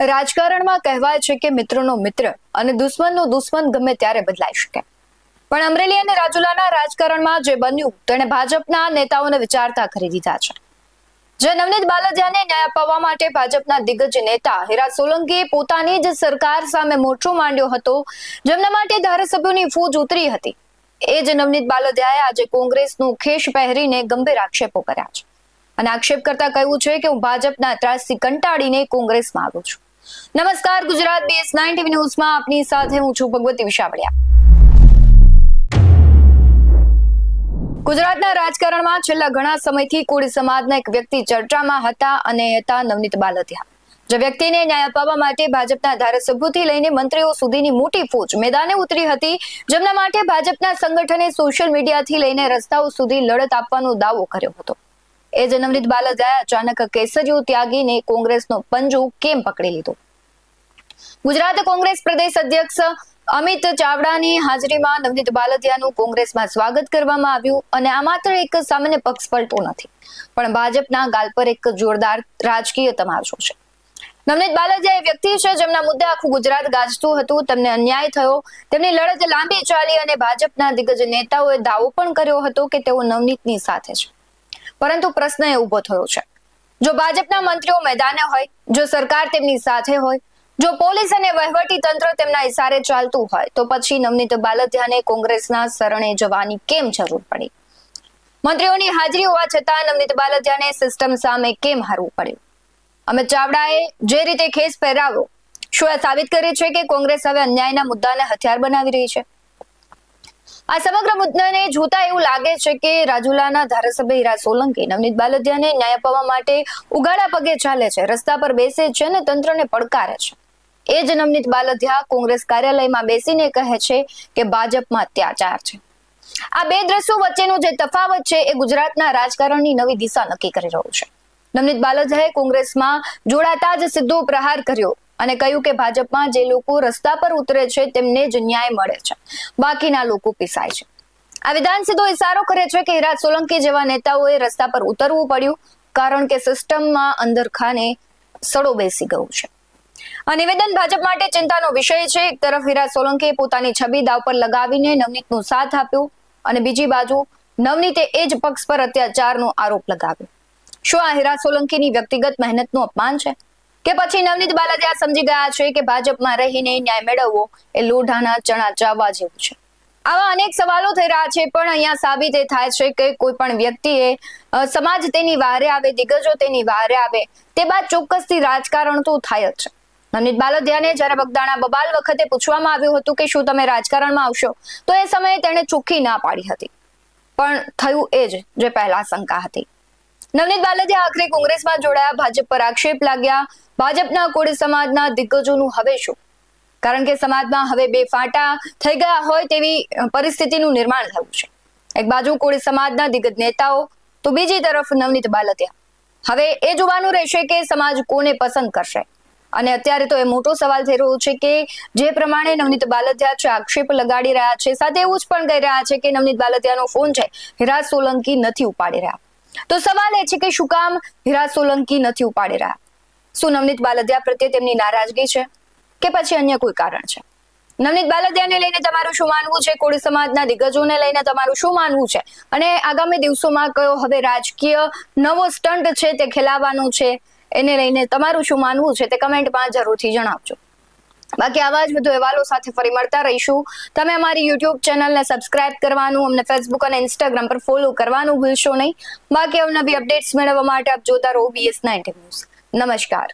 રાજકારણમાં કહેવાય છે કે મિત્રનો મિત્ર અને દુશ્મનનો દુશ્મન ગમે ત્યારે બદલાઈ શકે, પણ અમરેલી અને રાજુલાના રાજકારણમાં જે બન્યું તેણે ભાજપના નેતાઓને વિચારતા કરી દીધા છે. જે નવનીત બાલદિયાને ન્યાય અપાવવા માટે ભાજપના દિગ્ગજ નેતા હીરા સોલંકીએ પોતાની જ સરકાર સામે મોરચો માંડ્યો હતો, જેમના માટે ધારાસભ્યોની ફૂજ ઉતરી હતી. એ જ નવનીત બાલદિયાએ આજે કોંગ્રેસનું ખેસ પહેરીને ગંભીર આક્ષેપો કર્યા છે અને આક્ષેપ કરતા કહ્યું છે કે હું ભાજપના ત્રાસથી કંટાળીને કોંગ્રેસમાં આવ્યો છું. નમસ્કાર, ગુજરાત BS9 TV ન્યૂઝમાં આપની સાથે હું છું ભગવતી વિશાવડિયા. ગુજરાતના રાજકારણમાં છેલ્લા ઘણા સમયથી કોળી સમાજના એક વ્યક્તિ ચર્ચામાં હતા અને હતા નવનીત બાલદિયા. જે વ્યક્તિને ન્યાય અપાવવા માટે ભાજપના ધારાસભ્યોથી લઈને મંત્રીઓ સુધીની મોટી ફોજ મેદાને ઉતરી હતી, જેમના માટે ભાજપના સંગઠને સોશિયલ મીડિયાથી લઈને રસ્તાઓ સુધી લડત આપવાનો દાવો કર્યો હતો. એ જ નવનીત બાલદિયાએ અચાનક કેસરીઓ ત્યાગીને કોંગ્રેસનો પંજો કેમ પકડી લીધો? ગુજરાત કોંગ્રેસ પ્રદેશ અધ્યક્ષ અમિત ચાવડાની હાજરીમાં નવનીત બાલદિયાનું કોંગ્રેસમાં સ્વાગત કરવામાં આવ્યું અને આ માત્ર એક સામાન્ય પક્ષ પલટો નથી, પણ ભાજપના ગાલ પર એક જોરદાર રાજકીય તમાચો છે. નવનીત બાલદિયા એ વ્યક્તિ છે જેમના મુદ્દે આખું ગુજરાત ગાજતું હતું. તેમને અન્યાય થયો, તેમની લડત લાંબી ચાલી અને ભાજપના દિગ્ગજ નેતાઓએ દાવો પણ કર્યો હતો કે તેઓ નવનીતની સાથે છે. પરંતુ પ્રશ્ન એ ઉભો થયો છે, જો ભાજપના મંત્રીઓ મેદાને હોય, જો સરકાર તેમની સાથે હોય, જો પોલીસ અને વહીવટી તંત્ર તેમના ઇશારે ચાલતું હોય, તો પછી નવનીત બાલદિયાને કોંગ્રેસના શરણે જવાની કેમ જરૂર પડી? મંત્રીઓની હાજરી હોવા છતાં નવનીત બાલદિયાને સિસ્ટમ સામે કેમ હારવું પડ્યું? અમિત ચાવડાએ જે રીતે ખેસ પહેરાવ્યો, શું એ સાબિત કરે છે કે કોંગ્રેસ હવે અન્યાયના મુદ્દાને હથિયાર બનાવી રહી છે? આ સમગ્ર મુદ્દાને જોતા એવું લાગે છે કે રાજુલાના ધારાસભ્ય હીરા સોલંકી નવનીત બાલદિયાને ન્યાય અપાવવા માટે ઉઘાડા પગે ચાલે છે, રસ્તા પર બેસે છે અને તંત્રને પડકારે છે. એ જ નવનીત બાલદિયા કોંગ્રેસ કાર્યાલયમાં બેસીને કહે છે કે ભાજપમાં અત્યાચાર છે. આ બે દ્રશ્યો વચ્ચેનો જે તફાવત છે એ ગુજરાતના રાજકારણની નવી દિશા નક્કી કરી રહ્યું છે. નવનીત બાલદિયાએ કોંગ્રેસમાં જોડાતા જ સીધો પ્રહાર કર્યો અને કહ્યું કે ભાજપમાં જે લોકો રસ્તા પર ઉતરે છે તેમને જ ન્યાય મળે છે, બાકીના લોકો પીસાય છે. આ વિધાન સીધો ઇશારો કરે છે કે હીરા સોલંકી જેવા નેતાઓએ રસ્તા પર ઉતરવું પડ્યું, કારણ કે સિસ્ટમમાં અંદરખાને સડો બેસી ગયું છે. આ નિવેદન ભાજપ માટે ચિંતાનો વિષય છે. એક તરફ હીરા સોલંકીએ પોતાની છબી દાવ પર લગાવીને નવનીતનો સાથ આપ્યો અને બીજી બાજુ નવનીતે એ જ પક્ષ પર અત્યાચારનો આરોપ લગાવ્યો. શું આ હીરા સોલંકીની વ્યક્તિગત મહેનતનું અપમાન છે કે પછી નવનીત બાલદિયા સમજી ગયા છે કે ભાજપમાં રહીને ન્યાય મેળવવો એ લોઢાના ચણા ચાવવા જેવું છે? આવા અનેક સવાલો થઈ રહ્યા છે, પણ અહીંયા સાબિત એ થાય છે કે કોઈ પણ વ્યક્તિએ સમાજ તેની વારે આવે, દિગ્ગજો તેની વારે આવે, તે બાદ ચોક્કસથી રાજકારણ તો થાય જ છે. નવનીત બાલદિયાને જ્યારે બગદાણા બબાલ વખતે પૂછવામાં આવ્યું હતું કે શું તમે રાજકારણમાં આવશો, તો એ સમયે તેણે ચોખ્ખી ના પાડી હતી, પણ થયું એ જ જે પહેલા શંકા હતી. નવનીત બાલદિયા આખરે કોંગ્રેસમાં જોડાયા, ભાજપ પર આક્ષેપ લાગ્યા. ભાજપના કોળી સમાજના દિગ્ગજોનું હવે શું? કારણ કે સમાજમાં હવે બે ફાંટા થઈ ગયા હોય તેવી પરિસ્થિતિનું નિર્માણ થયું છે. એક બાજુ કોળી સમાજના દિગ્ગજ નેતાઓ, તો બીજી તરફ નવનીત બાલદિયા. હવે એ જોવાનું રહેશે કે સમાજ કોને પસંદ કરશે. અને અત્યારે તો એ મોટો સવાલ થઈ રહ્યો છે કે જે પ્રમાણે નવનીત બાલદિયા છે આક્ષેપ લગાડી રહ્યા છે, સાથે એવું જ પણ કહી રહ્યા છે કે નવનીત બાલદિયાનો ફોન છે હીરા સોલંકી નથી ઉપાડી રહ્યા. તો સવાલ એ છે કે શું કામ હીરા સોલંકી નથી ઉપાડી રહ્યા? શું નવનીત બાલદિયા પ્રત્યે તેમની નારાજગી છે કે પછી અન્ય કોઈ કારણ છે? નવનીત બાલદિયાને લઈને તમારું શું માનવું છે? કોળી સમાજના દિગ્ગજોને લઈને તમારું શું માનવું છે? અને આગામી દિવસોમાં કયો હવે રાજકીય નવો સ્ટન્ટ છે તે ખેલાવવાનો છે, એને લઈને તમારું શું માનવું છે તે કમેન્ટમાં જરૂરથી જણાવજો. બાકી આવા જ વધુ અહેવાલો સાથે ફરી મળતા રહીશું. તમે અમારી YouTube ચેનલને સબસ્ક્રાઇબ કરવાનું, અમને Facebook અને Instagram પર ફોલો કરવાનું ભૂલશો નહીં. બાકી અવનવી અપડેટ્સ મેળવવા માટે આપ જોતા રહો BS9 ન્યૂઝ. નમસ્કાર.